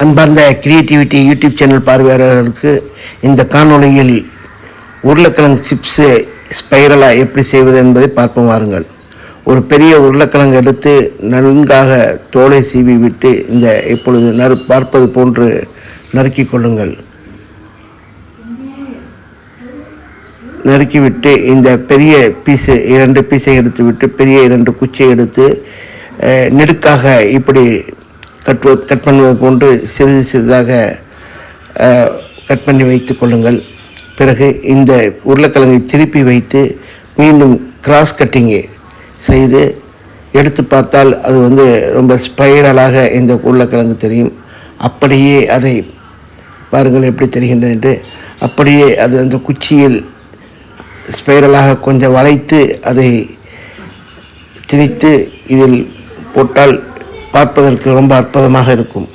அன்பார்ந்த creativity YouTube channel பார்வையாளர்களுக்கு இந்த காணொளியில் உருளைக்கிழங்கு சிப்ஸு ஸ்பைரலாக எப்படி செய்வது என்பதை பார்ப்போம் வாருங்கள். ஒரு பெரிய உருளைக்கிழங்கு எடுத்து நன்காக தோலை சீவி விட்டு இப்பொழுது பார்ப்பது போன்று நறுக்கி கொள்ளுங்கள். நறுக்கிவிட்டு இந்த பெரிய பீஸு 2 பீஸை எடுத்து விட்டு பெரிய 2 குச்சியை எடுத்து நெடுக்காக இப்படி கட் பண்ணுவது போன்று சிறிது சிறிதாக கட் பண்ணி வைத்து கொள்ளுங்கள். பிறகு இந்த உருளைக்கிழங்கை திருப்பி வைத்து மீண்டும் கிராஸ் கட்டிங்கை செய்து எடுத்து பார்த்தால் அது ரொம்ப ஸ்பைரலாக இந்த உருளைக்கிழங்கு தெரியும். அப்படியே அதை பாருங்கள் எப்படி தெரிகின்றது என்று. அப்படியே அது அந்த குச்சியில் ஸ்பைரலாக கொஞ்சம் வளைத்து அதை திணித்து இதில் போட்டால் பார்ப்பதற்கு ரொம்ப அற்புதமாக இருக்கும்.